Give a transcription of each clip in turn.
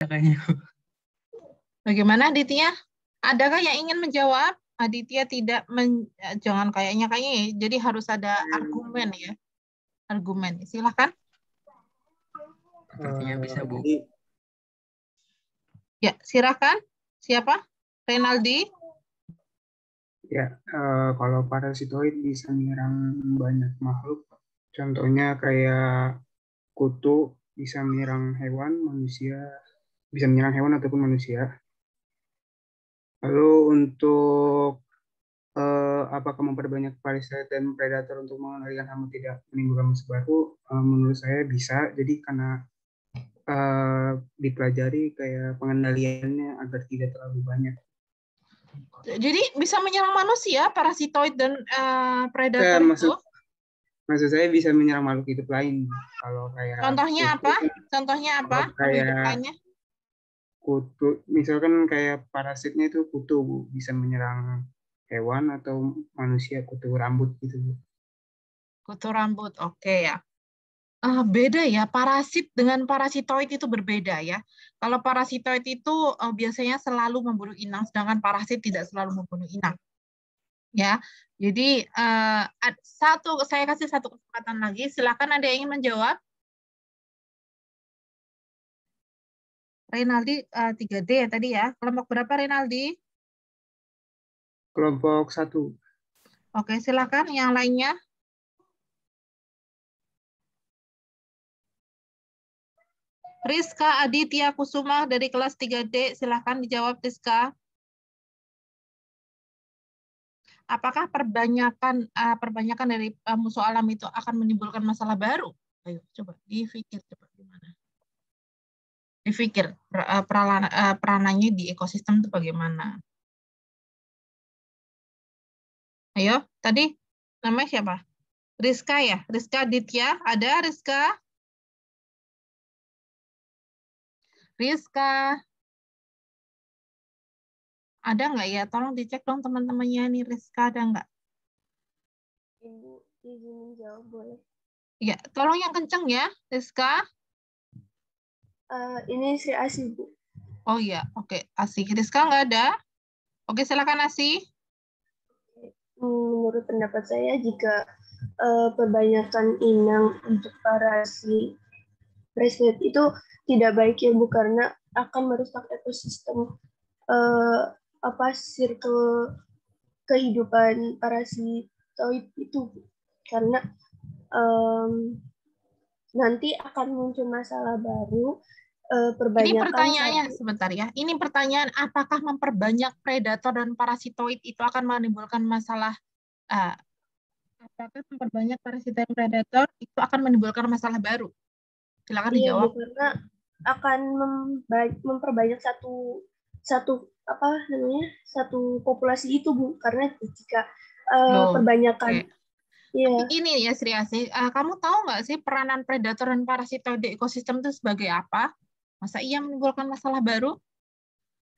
kayaknya. Bagaimana Aditya? Adakah yang ingin menjawab? Aditya tidak jangan kayaknya ya. Jadi harus ada argumen ya. Argumen. Silakan. Sepertinya bisa, Bu. Ya, silakan. Siapa? Renaldi. Ya, kalau parasitoid bisa menyerang banyak makhluk. Contohnya kayak kutu bisa menyerang hewan, manusia bisa menyerang hewan ataupun manusia. Lalu untuk apakah memperbanyak parasitoid dan predator untuk mengendalikan hama tidak menimbulkan musuh baru? Menurut saya bisa. Jadi karena dipelajari kayak pengendaliannya agar tidak terlalu banyak. Jadi bisa menyerang manusia, parasitoid dan predator itu? Maksud saya bisa menyerang makhluk hidup lain. Kalau kayak contohnya kutu, apa? Contohnya apa? Kayak kutu, misalkan kayak parasitnya itu kutu, Bu. Bisa menyerang hewan atau manusia, kutu rambut gitu, Bu. Kutu rambut, oke ya. Beda ya, parasit dengan parasitoid itu berbeda ya. Kalau parasitoid itu biasanya selalu membunuh inang, sedangkan parasit tidak selalu membunuh inang. Ya, jadi saya kasih satu kesempatan lagi. Silakan ada yang ingin menjawab. Renaldi 3D ya tadi ya. Kelompok berapa Renaldi? Kelompok 1. Oke, silakan yang lainnya. Rizka Aditya Kusuma dari kelas 3D, silahkan dijawab Rizka. Apakah perbanyakan dari musuh alam itu akan menimbulkan masalah baru? Ayo coba dipikir coba gimana. Dipikir peranannya di ekosistem itu bagaimana. Ayo, tadi namanya siapa? Rizka ya? Rizka Aditya, ada Rizka? Rizka. Ada nggak ya? Tolong dicek dong teman-temannya nih, Rizka ada nggak? Ibu izin jawab boleh? Ya, tolong yang kenceng ya, Rizka. Ini Sri Asi, Bu. Oh iya, oke. Asih. Rizka nggak ada? Oke, silakan Asih. Menurut pendapat saya, jika perbanyakan inang untuk parasit itu tidak baik ya, Bu, karena akan merusak ekosistem circle kehidupan parasitoid itu, karena nanti akan muncul masalah baru. Ini pertanyaannya sebentar ya. Ini pertanyaan, apakah memperbanyak predator dan parasitoid itu akan menimbulkan masalah? Apakah memperbanyak parasitoid dan predator itu akan menimbulkan masalah baru? Silakan dijawab. Iya, karena akan memperbanyak satu populasi itu, Bu. Karena jika perbanyakan. Iya. Ini ya Sri Asih, kamu tahu nggak sih peranan predator dan parasitoid di ekosistem itu sebagai apa? Masa iya menimbulkan masalah baru?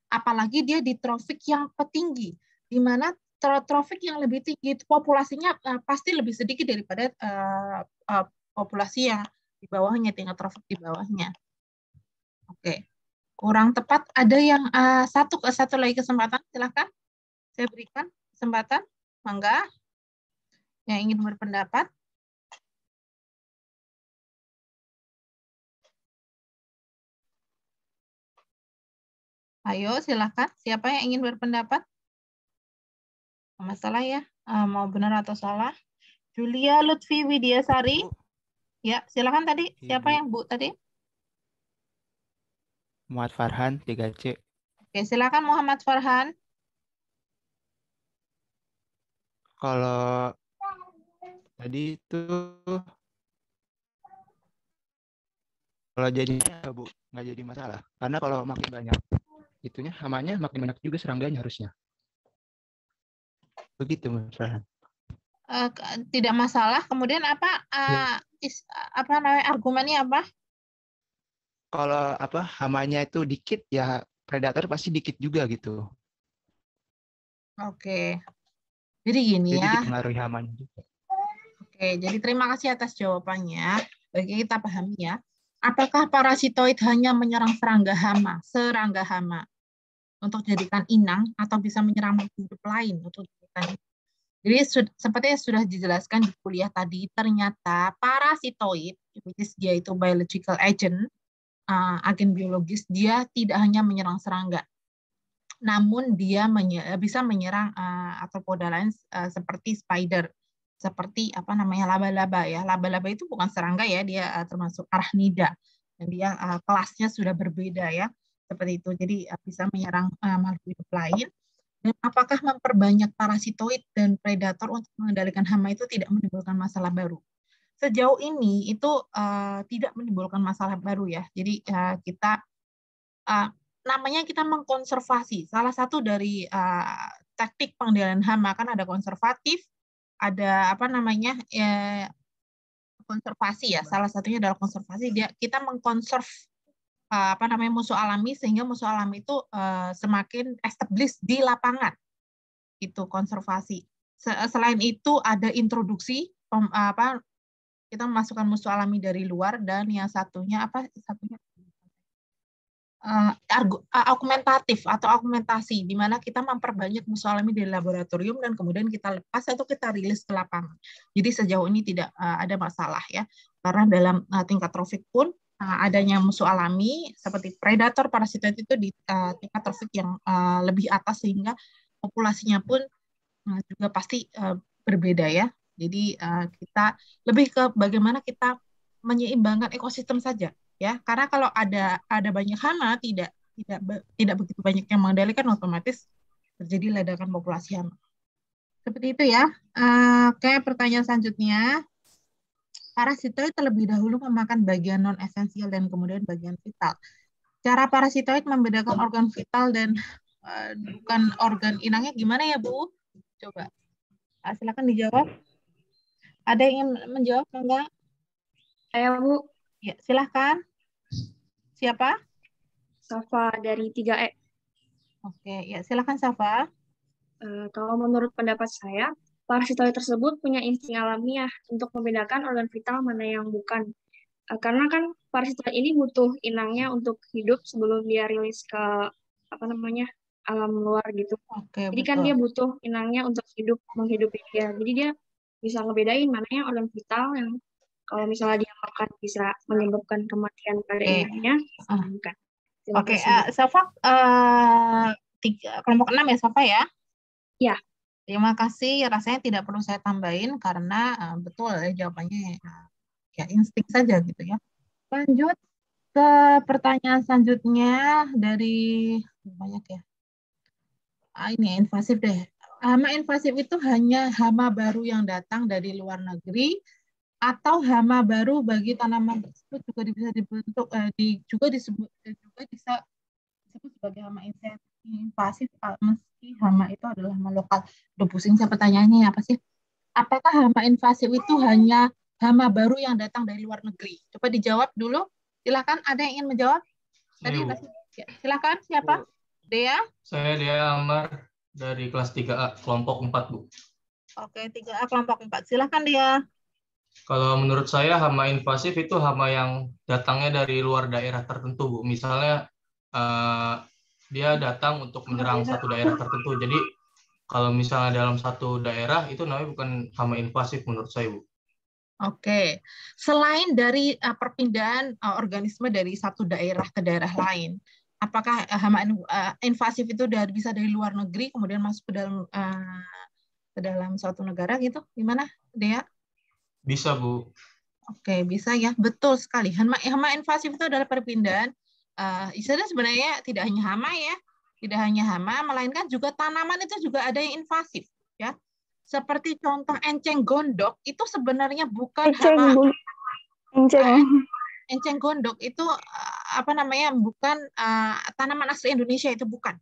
Apalagi dia di trofik yang tinggi, di mana trofik yang lebih tinggi itu populasinya pasti lebih sedikit daripada populasi yang di bawahnya, tingkat trofik di bawahnya. Oke, kurang tepat. Ada yang satu lagi kesempatan, silakan. Saya berikan kesempatan, mangga. Yang ingin berpendapat. Ayo, silakan. Siapa yang ingin berpendapat? Masalah ya, mau benar atau salah. Julia Lutfi Widiasari. Ya, silakan tadi. Siapa yang Bu tadi? Muhammad Farhan, 3C. Oke, silakan Muhammad Farhan. Kalau tadi itu kalau jadinya Bu nggak jadi masalah, karena kalau makin banyak itunya hamanya makin banyak juga serangganya harusnya. Begitu Mas Farhan. Tidak masalah. Kemudian apa namanya argumennya apa? Kalau hamanya itu dikit ya predator pasti dikit juga gitu. Oke. Jadi gini ya. Jadi dipengaruhi hamanya juga. Oke, jadi terima kasih atas jawabannya. Bagi kita pahami ya. Apakah parasitoid hanya menyerang serangga hama untuk jadikan inang atau bisa menyerang makhluk hidup lain untuk jadikan. Jadi seperti yang sudah dijelaskan di kuliah tadi, ternyata parasitoid, which is dia itu biological agent, agen biologis, dia tidak hanya menyerang serangga, namun dia bisa menyerang arthropoda lain seperti spider, seperti laba-laba ya. Laba-laba itu bukan serangga ya, dia termasuk arachnida dan dia kelasnya sudah berbeda ya, seperti itu. Jadi bisa menyerang makhluk hidup lain. Dan apakah memperbanyak parasitoid dan predator untuk mengendalikan hama itu tidak menimbulkan masalah baru? Sejauh ini itu tidak menimbulkan masalah baru ya. Jadi kita namanya kita mengkonservasi. Salah satu dari taktik pengendalian hama kan ada konservatif, ada konservasi ya. Salah satunya adalah konservasi. Kita mengkonserv musuh alami sehingga musuh alami itu semakin established di lapangan. Itu konservasi. Selain itu ada introduksi kita memasukkan musuh alami dari luar, dan yang satunya augmentatif atau augmentasi, di mana kita memperbanyak musuh alami dari laboratorium dan kemudian kita lepas atau kita rilis ke lapangan. Jadi sejauh ini tidak ada masalah ya, karena dalam tingkat trofik pun adanya musuh alami seperti predator, parasitoid itu di tingkat trofik yang lebih atas, sehingga populasinya pun juga pasti berbeda ya. Jadi kita lebih ke bagaimana kita menyeimbangkan ekosistem saja ya. Karena kalau ada banyak hama, tidak begitu banyak yang mengendalikan, otomatis terjadi ledakan populasi hama. Seperti itu ya. Oke, pertanyaan selanjutnya. Parasitoid terlebih dahulu memakan bagian non-esensial dan kemudian bagian vital. Cara parasitoid membedakan organ vital dan bukan organ inangnya gimana ya, Bu? Coba. Silakan dijawab. Ada yang ingin menjawab enggak? Saya, Bu. Ya, silakan. Siapa? Safa dari 3E. Oke, ya silakan Safa. Kalau menurut pendapat saya, parasitoid tersebut punya insting alamiah untuk membedakan organ vital mana yang bukan. Karena kan parasitoid ini butuh inangnya untuk hidup sebelum dia rilis ke alam luar gitu. Oke, jadi betul. Kan dia butuh inangnya untuk menghidupi dia. Jadi dia bisa ngebedain mana yang organ vital yang kalau misalnya dia makan bisa menyebabkan kematian pada inangnya. Bukan. Oke, Safa kelompok 6 ya Safa ya? Ya. Terima kasih. Rasanya tidak perlu saya tambahin karena betul jawabannya ya insting saja gitu ya. Lanjut ke pertanyaan selanjutnya dari banyak ya. Ini invasif deh. Hama invasif itu hanya hama baru yang datang dari luar negeri atau hama baru bagi tanaman tersebut juga bisa dibentuk juga bisa disebut sebagai hama invasif meski hama itu adalah hama lokal. Udah pusing saya pertanyaannya apa sih? Apakah hama invasif itu hanya hama baru yang datang dari luar negeri? Coba dijawab dulu. Silakan, ada yang ingin menjawab? Tadi ya, silakan, siapa? Dea? Saya Dea Amar dari kelas 3A kelompok 4, Bu. Oke, 3A kelompok 4. Silakan Dea. Kalau menurut saya hama invasif itu hama yang datangnya dari luar daerah tertentu, Bu. Misalnya dia datang untuk menyerang satu daerah tertentu. Jadi kalau misalnya dalam satu daerah itu namanya bukan hama invasif menurut saya, Bu. Oke. Selain dari perpindahan organisme dari satu daerah ke daerah lain, apakah hama invasif itu bisa dari luar negeri kemudian masuk ke dalam suatu negara gitu? Gimana, Dea? Bisa, Bu. Oke, bisa ya. Betul sekali. Hama invasif itu adalah perpindahan. Istilahnya sebenarnya tidak hanya hama ya, tidak hanya hama, melainkan juga tanaman itu juga ada yang invasif ya. Seperti contoh enceng gondok itu sebenarnya bukan hama. Enceng gondok itu bukan tanaman asli Indonesia, itu bukan.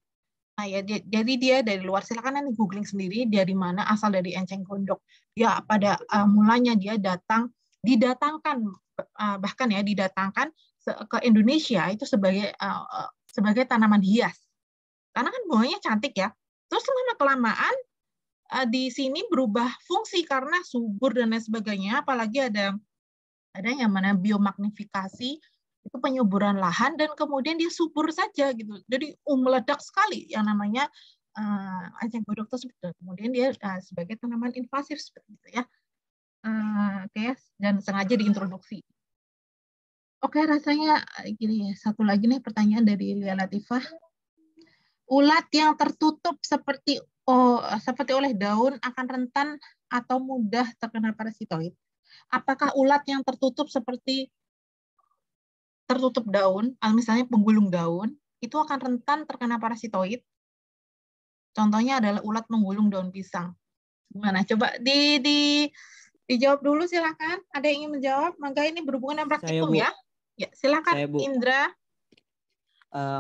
Nah, ya, jadi dia dari luar. Silakan nanti googling sendiri dari mana asal dari enceng gondok. Ya pada mulanya dia didatangkan ke Indonesia itu sebagai tanaman hias. Karena kan bunganya cantik ya. Terus lama-kelamaan di sini berubah fungsi karena subur dan lain sebagainya. Apalagi ada yang mana biomagnifikasi itu penyuburan lahan dan kemudian dia subur saja gitu. Jadi meledak sekali yang namanya eceng gondok tersebut. Kemudian dia sebagai tanaman invasif seperti itu ya. Oke, dan sengaja diintroduksi. Oke, rasanya gini ya. Satu lagi nih pertanyaan dari Lia Latifah. Ulat yang tertutup seperti oleh daun akan rentan atau mudah terkena parasitoid. Apakah ulat yang tertutup seperti tertutup daun, misalnya penggulung daun, itu akan rentan terkena parasitoid? Contohnya adalah ulat menggulung daun pisang. Gimana? Coba dijawab dulu silakan. Ada yang ingin menjawab? Maka ini berhubungan dengan praktikum ya. Ya, silakan Indra.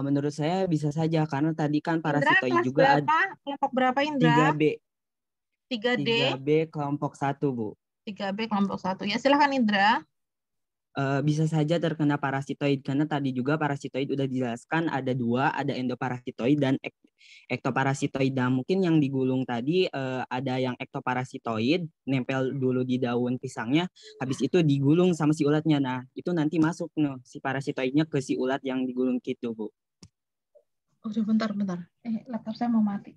Menurut saya bisa saja karena tadi kan Indra, parasitoid kelas juga berapa? Kelompok berapa Indra? 3B. 3D. 3B kelompok 1, Bu. 3B kelompok 1. Ya, silakan Indra. Bisa saja terkena parasitoid karena tadi juga parasitoid udah dijelaskan ada 2, ada endoparasitoid dan ektoparasitoid. Nah, mungkin yang digulung tadi ada yang ektoparasitoid nempel dulu di daun pisangnya, habis itu digulung sama si ulatnya. Nah, itu nanti masuk si parasitoidnya ke si ulat yang digulung gitu, Bu. Oh, bentar. Laptop saya mau mati.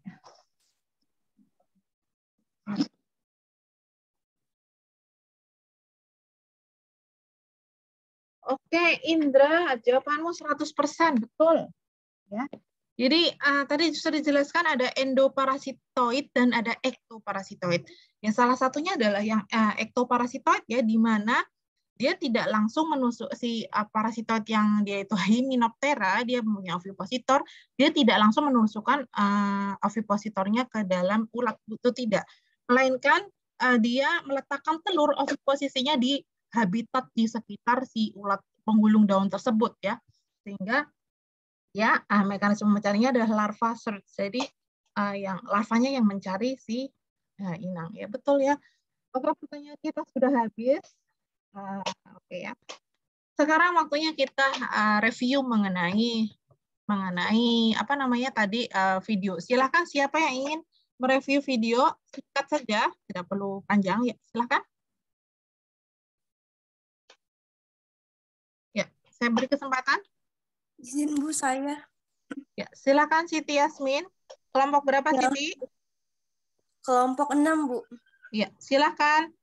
Oke, Indra, jawabanmu 100% betul. Ya. Jadi tadi sudah dijelaskan ada endoparasitoid dan ada ektoparasitoid. Yang salah satunya adalah yang ektoparasitoid ya, di mana dia tidak langsung menusuk si parasitoid yang dia itu Hymenoptera, dia punya ovipositor, dia tidak langsung menusukkan ovipositornya ke dalam ulat, itu tidak. Melainkan dia meletakkan telur oviposisinya di habitat di sekitar si ulat penggulung daun tersebut ya, sehingga ya mekanisme mencarinya adalah larva search. Jadi yang larvanya yang mencari si inang ya, betul ya. Oke, pertanyaan kita sudah habis. Oke ya. Sekarang waktunya kita review mengenai apa namanya tadi video. Silakan siapa yang ingin mereview video, singkat saja, tidak perlu panjang ya. Silakan. Ya, saya beri kesempatan. Izin Bu, saya. Ya, silakan Siti Yasmin. Kelompok berapa Ya. Siti? Kelompok 6, Bu. Ya, silakan.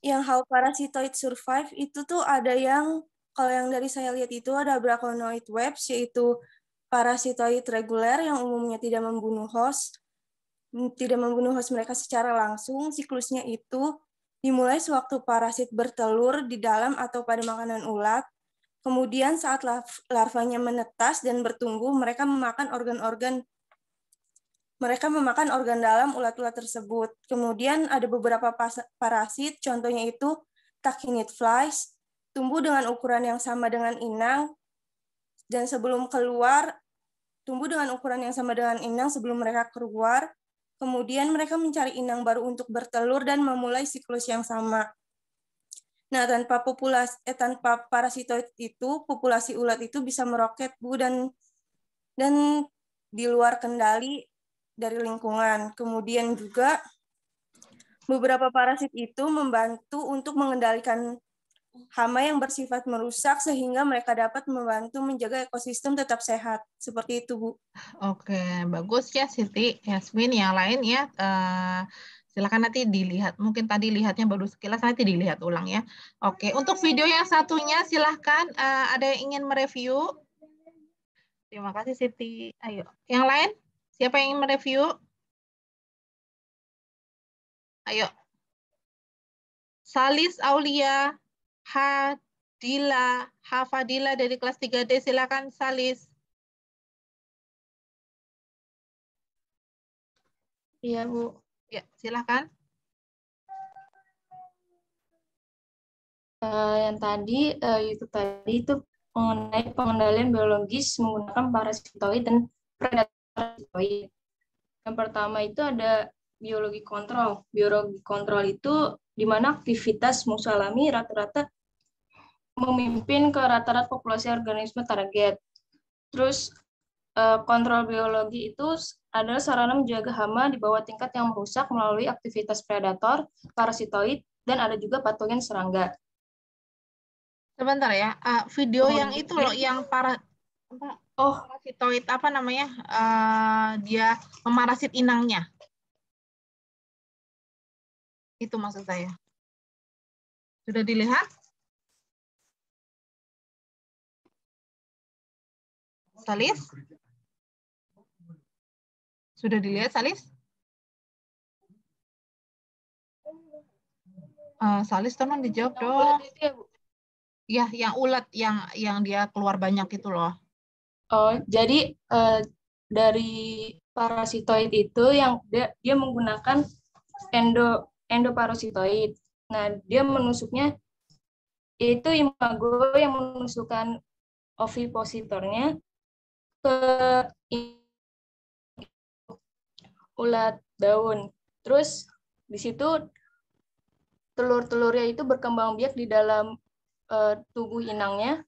Yang how parasitoid survive itu tuh ada yang, kalau yang dari saya lihat itu ada Bracconoid webs, yaitu parasitoid reguler yang umumnya tidak membunuh host mereka secara langsung. Siklusnya itu dimulai sewaktu parasit bertelur di dalam atau pada makanan ulat. Kemudian saat larvanya menetas dan bertumbuh, mereka memakan organ dalam ulat-ulat tersebut. Kemudian ada beberapa parasit, contohnya itu tachinid flies, tumbuh dengan ukuran yang sama dengan inang, dan sebelum mereka keluar, kemudian mereka mencari inang baru untuk bertelur dan memulai siklus yang sama. Nah, tanpa parasitoid itu, populasi ulat itu bisa meroket, Bu, dan di luar kendali dari lingkungan. Kemudian juga beberapa parasit itu membantu untuk mengendalikan hama yang bersifat merusak sehingga mereka dapat membantu menjaga ekosistem tetap sehat. Seperti itu, Bu. Oke, bagus ya Siti Yasmin. Yang lain ya, silakan nanti dilihat. Mungkin tadi lihatnya baru sekilas, nanti dilihat ulang ya. Oke, untuk video yang satunya silahkan ada yang ingin mereview. Terima kasih Siti. Ayo, yang lain? Siapa yang ingin mereview? Ayo. Salis Aulia, Hafadila dari kelas 3D, silakan Salis. Iya, Bu. Ya, silakan. Yang tadi itu mengenai pengendalian biologis menggunakan parasitoid dan predator. Yang pertama itu ada biologi kontrol. Biologi kontrol itu di mana aktivitas musuh alami rata-rata memimpin ke rata-rata populasi organisme target. Terus kontrol biologi itu adalah sarana menjaga hama di bawah tingkat yang merusak melalui aktivitas predator, parasitoid, dan ada juga patogen serangga. Sebentar ya, video yang itu loh, yang parasitoid apa namanya, dia memarasit inangnya. Itu maksud saya. Sudah dilihat? Salis? Sudah dilihat, Salis? Salis, tolong dijawab dong. Ya, yang ulet, yang dia keluar banyak itu loh. Oh, jadi dari parasitoid itu yang dia menggunakan endoparasitoid. Nah, dia menusuknya itu imago yang menusukkan ovipositornya ke ulat daun. Terus di situ telur-telurnya itu berkembang biak di dalam tubuh inangnya,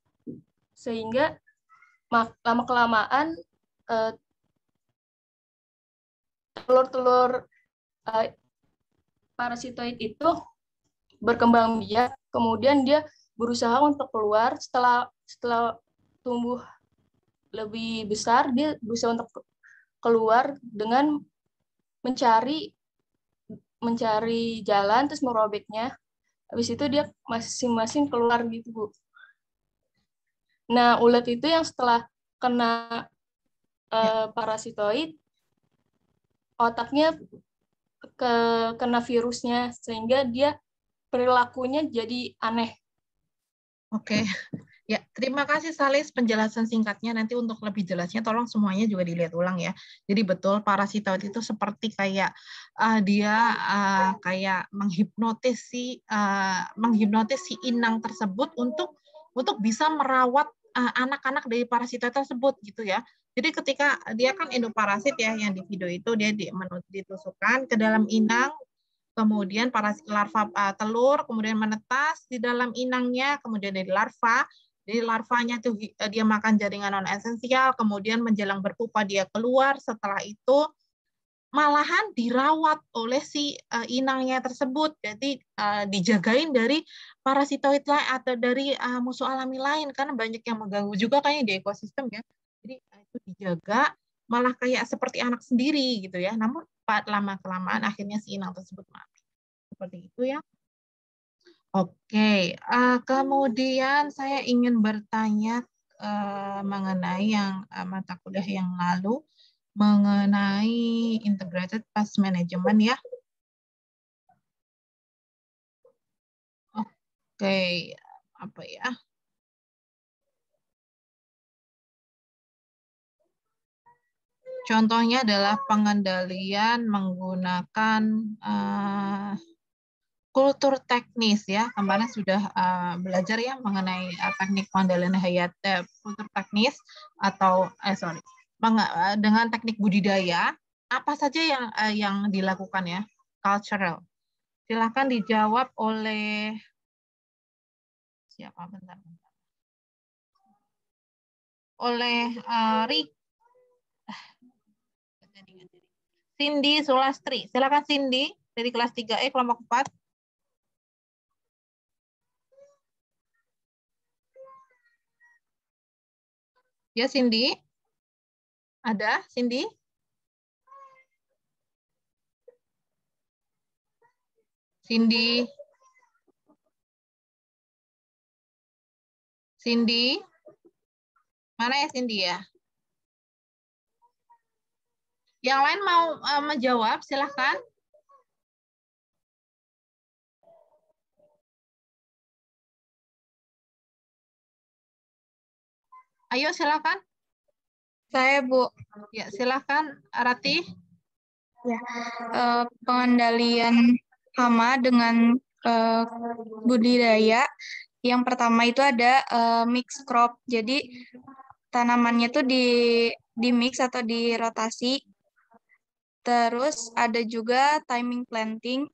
sehingga lama-kelamaan telur-telur parasitoid itu berkembang biak, kemudian dia berusaha untuk keluar. Setelah tumbuh lebih besar, dia berusaha untuk keluar dengan mencari jalan, terus merobeknya. Habis itu dia masing-masing keluar gitu, Bu. Nah, ulat itu yang setelah kena parasitoid, otaknya kena virusnya, sehingga dia perilakunya jadi aneh. Oke. Ya, terima kasih Salis penjelasan singkatnya. Nanti untuk lebih jelasnya tolong semuanya juga dilihat ulang ya. Jadi betul parasitoid itu seperti kayak dia kayak menghipnotis si inang tersebut untuk bisa merawat anak-anak dari parasitoid tersebut gitu ya. Jadi ketika dia kan endoparasit ya, yang di video itu dia ditusukkan ke dalam inang, kemudian parasit larva telur, kemudian menetas di dalam inangnya, kemudian dari larva. Jadi larvanya tuh dia makan jaringan non esensial, kemudian menjelang berpupa dia keluar. Setelah itu malahan dirawat oleh si inangnya tersebut. Jadi dijagain dari parasitoid lain atau dari musuh alami lain, karena banyak yang mengganggu juga kayaknya di ekosistem ya. Jadi itu dijaga malah kayak seperti anak sendiri gitu ya. Namun lama-kelamaan akhirnya si inang tersebut mati. Seperti itu ya. Oke, kemudian saya ingin bertanya mengenai yang mata kuliah yang lalu, mengenai integrated pest management ya. Oke, apa ya? Contohnya adalah pengendalian menggunakan kultur teknis ya. Kemarin sudah belajar ya mengenai teknik pengendalian hayat, kultur teknis atau dengan teknik budidaya. Apa saja yang dilakukan ya? Cultural. Silakan dijawab oleh siapa? Bentar. Oleh Cindy Sulastri. Silakan Cindy dari kelas 3E kelompok 4. Ya, Cindy. Ada, Cindy? Cindy? Cindy? Mana ya Cindy ya? Yang lain mau menjawab, silahkan. Ayo, silakan. Saya, Bu. Ya, silakan, Rati. Ya, pengendalian hama dengan budidaya. Yang pertama itu ada mix crop. Jadi tanamannya tuh di mix atau dirotasi. Terus ada juga timing planting,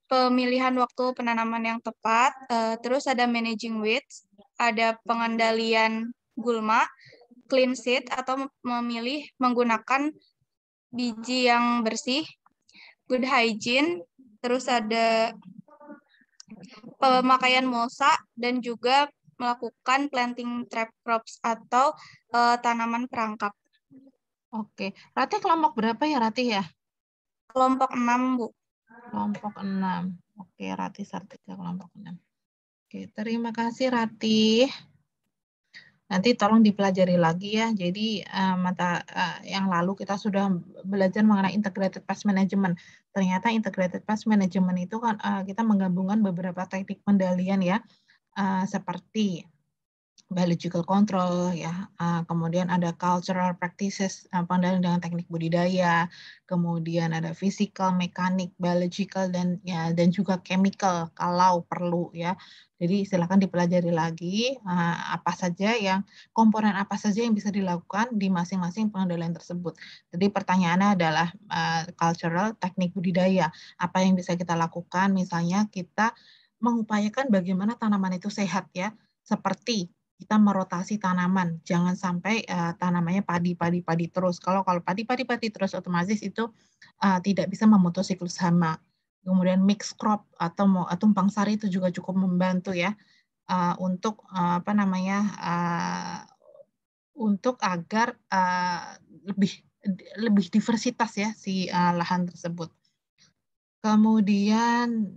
pemilihan waktu penanaman yang tepat. Terus ada managing weeds, ada pengendalian gulma, clean seed atau memilih menggunakan biji yang bersih, good hygiene. Terus ada pemakaian mulsa, dan juga melakukan planting trap crops atau tanaman perangkap. Oke, Ratih kelompok berapa ya Ratih ya? Kelompok 6, Bu. Kelompok 6. Oke, Ratih Sartika kelompok 6. Oke, terima kasih Ratih. Nanti tolong dipelajari lagi ya. Jadi yang lalu kita sudah belajar mengenai integrated pest management. Ternyata integrated pest management itu kan kita menggabungkan beberapa teknik pengendalian ya, seperti biological control ya, kemudian ada cultural practices, pengendalian dengan teknik budidaya, kemudian ada physical, mekanik, biological, dan juga chemical kalau perlu ya. Jadi silakan dipelajari lagi komponen apa saja yang bisa dilakukan di masing-masing pengendalian tersebut. Jadi pertanyaannya adalah cultural, teknik budidaya, apa yang bisa kita lakukan? Misalnya kita mengupayakan bagaimana tanaman itu sehat ya, seperti kita merotasi tanaman, jangan sampai tanamannya padi terus. Kalau padi terus, otomatis itu tidak bisa memutus siklus hama. Kemudian mix crop atau tumpang sari itu juga cukup membantu ya untuk untuk agar lebih diversitas ya si lahan tersebut. Kemudian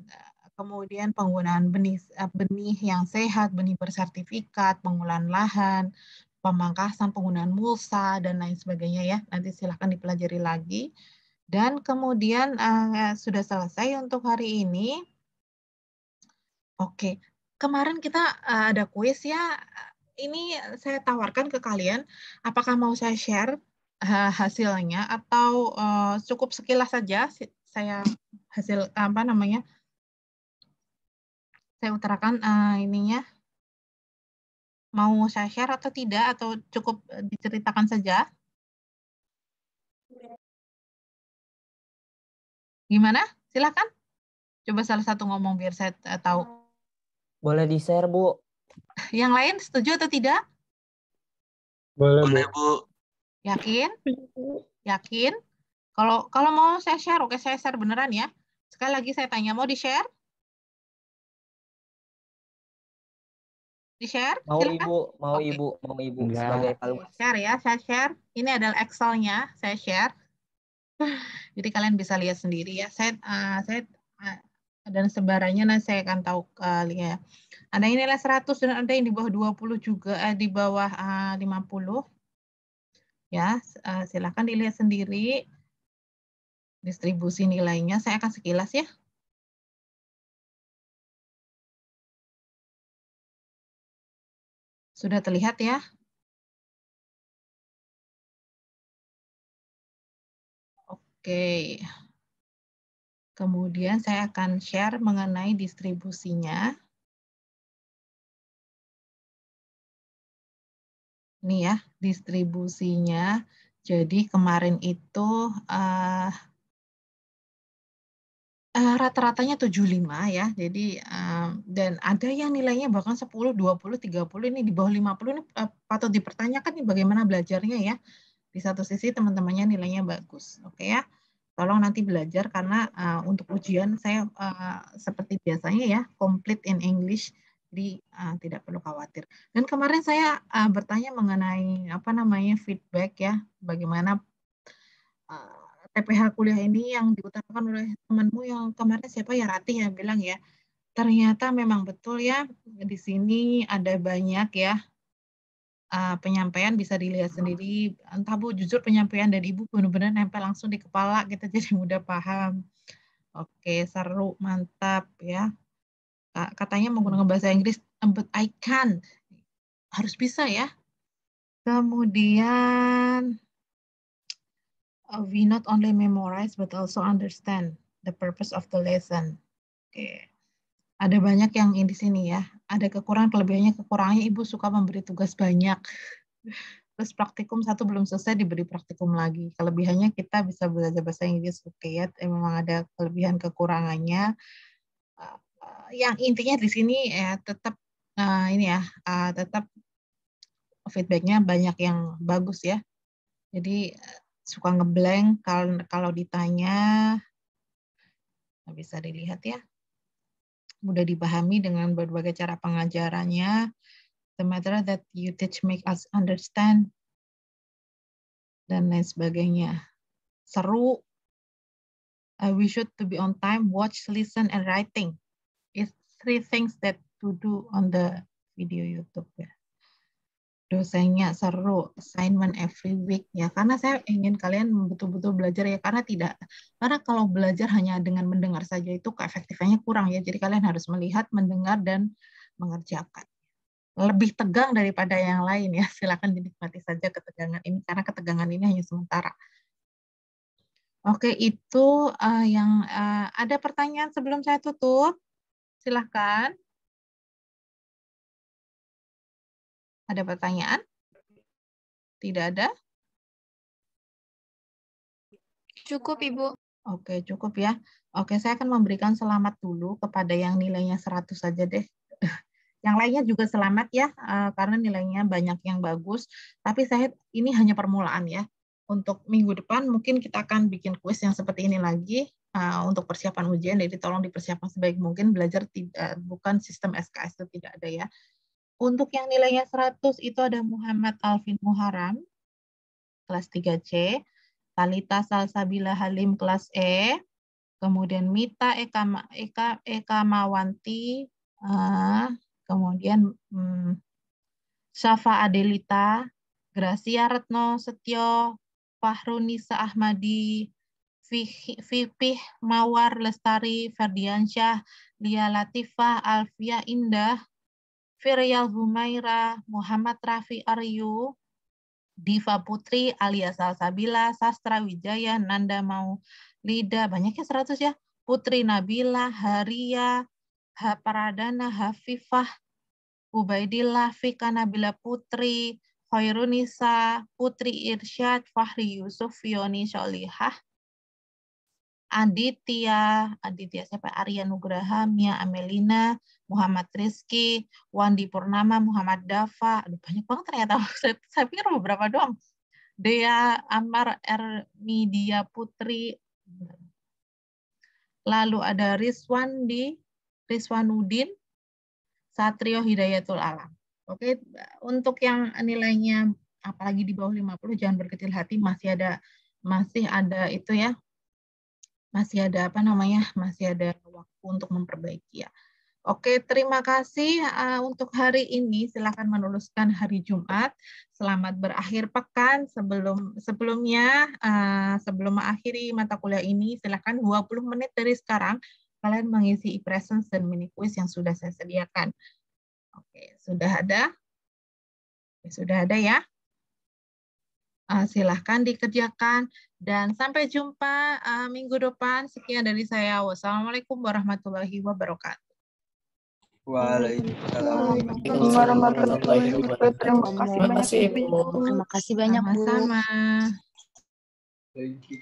penggunaan benih yang sehat, benih bersertifikat, pengolahan lahan, pemangkasan, penggunaan mulsa, dan lain sebagainya ya. Nanti silakan dipelajari lagi. Dan kemudian sudah selesai untuk hari ini. Oke, kemarin kita ada kuis ya. Ini saya tawarkan ke kalian, apakah mau saya share hasilnya atau cukup sekilas saja saya hasil saya utarakan ininya. Mau saya share atau tidak, atau cukup diceritakan saja? Gimana? Silakan. Coba salah satu ngomong biar saya tahu. Boleh di-share, Bu. Yang lain setuju atau tidak? Boleh, Bu. Yakin? Yakin? Kalau mau saya share, oke saya share beneran ya. Sekali lagi saya tanya, mau di-share? Di-share? Mau Silakan. Ibu, mau Ibu sebagai evaluasi. Share ya, saya share. Ini adalah Excel-nya, saya share. Jadi kalian bisa lihat sendiri ya. Saya dan sebarannya nanti saya akan tahu kalian. Ada yang nilai 100 dan ada yang di bawah 20 juga, di bawah 50. Ya, silakan dilihat sendiri distribusi nilainya. Saya akan sekilas ya. Sudah terlihat ya? Oke. Kemudian saya akan share mengenai distribusinya. Ini ya, distribusinya. Jadi kemarin itu rata-ratanya 75 ya. Jadi dan ada yang nilainya bahkan 10, 20, 30, ini di bawah 50 ini patut dipertanyakan nih bagaimana belajarnya ya. Di satu sisi teman-temannya nilainya bagus. Oke ya. Tolong nanti belajar karena untuk ujian saya seperti biasanya ya, complete in English. Jadi tidak perlu khawatir. Dan kemarin saya bertanya mengenai feedback ya, bagaimana TPH kuliah ini yang diutarakan oleh temanmu yang kemarin siapa ya, Ratih yang bilang ya, ternyata memang betul ya, di sini ada banyak ya penyampaian, bisa dilihat sendiri. Entah Bu, jujur penyampaian dari Ibu benar-benar nempel langsung di kepala, kita jadi mudah paham. Oke, seru, mantap ya. Katanya menggunakan bahasa Inggris, but I can. Harus bisa ya. Kemudian, we not only memorize, but also understand the purpose of the lesson. Oke. Ada banyak yang di sini ya. Ada kelebihannya, kekurangannya Ibu suka memberi tugas banyak. Terus praktikum 1 belum selesai, diberi praktikum lagi. Kelebihannya kita bisa belajar bahasa Inggris, oke ya. Memang ada kelebihan kekurangannya. Yang intinya di sini ya tetap tetap feedbacknya banyak yang bagus ya. Jadi suka ngeblank kalau ditanya, bisa dilihat ya. mudah dipahami dengan berbagai cara pengajarannya. The matter that you teach make us understand, dan lain sebagainya. Seru. We should to be on time, watch, listen, and writing. It's 3 things that to do on the video YouTube ya. Dosennya seru, assignment every week ya. Karena saya ingin kalian betul-betul belajar ya. Karena kalau belajar hanya dengan mendengar saja itu keefektifannya kurang ya. Jadi kalian harus melihat, mendengar, dan mengerjakan. Lebih tegang daripada yang lain ya. Silakan dinikmati saja ketegangan ini karena ketegangan ini hanya sementara. Oke, itu yang ada pertanyaan sebelum saya tutup. Silakan. Ada pertanyaan? Tidak ada? Cukup, Ibu. Oke, cukup ya. Oke, saya akan memberikan selamat dulu kepada yang nilainya 100 saja deh. Yang lainnya juga selamat ya, karena nilainya banyak yang bagus. Tapi ini hanya permulaan ya. Untuk minggu depan mungkin kita akan bikin kuis yang seperti ini lagi untuk persiapan ujian. Jadi tolong dipersiapkan sebaik mungkin. Belajar bukan sistem SKS itu tidak ada ya. Untuk yang nilainya 100 itu ada Muhammad Alvin Muharam, kelas 3C, Talita Salsabila Halim, kelas E, kemudian Mita Eka Mawanti, kemudian Syafa Adelita, Gracia Retno Setio, Fahrunisa Ahmadi, Fipih Mawar Lestari, Ferdiansyah, Lia Latifah, Alfia Indah, Firial Humaira, Muhammad Rafi Aryu, Diva Putri, Alia Salsabila, Sastra Wijaya, Nanda Maulida, banyaknya 100 ya, Putri Nabila, Haria, Pradana, Hafifah, Ubaidillah, Fika Nabila Putri, Khairunisa, Putri Irsyad, Fahri Yusuf, Yoni Sholihah, Aditya siapa? Arya Nugraha, Mia Amelina, Muhammad Rizky, Wandi Purnama, Muhammad Dafa. Aduh, banyak banget ternyata. Saya pikir beberapa doang. Dea Amar Ermidia Putri. Lalu ada Rizwanudin, Satrio Hidayatul Alam. Oke, untuk yang nilainya apalagi di bawah 50 jangan berkecil hati, masih ada itu ya. Masih ada masih ada waktu untuk memperbaiki ya. Oke, terima kasih untuk hari ini. Silakan menuliskan hari Jumat. Selamat berakhir pekan. Sebelumnya sebelum mengakhiri mata kuliah ini, silakan 20 menit dari sekarang kalian mengisi e-presence dan mini quiz yang sudah saya sediakan. Oke, sudah ada? Sudah ada ya? Silahkan dikerjakan dan sampai jumpa minggu depan. Sekian dari saya. Wassalamualaikum warahmatullahi wabarakatuh. Waalaikumsalam warahmatullahi wabarakatuh. Terima kasih banyak, Ibu. Terima kasih banyak, Bu. Sama-sama. Thank you.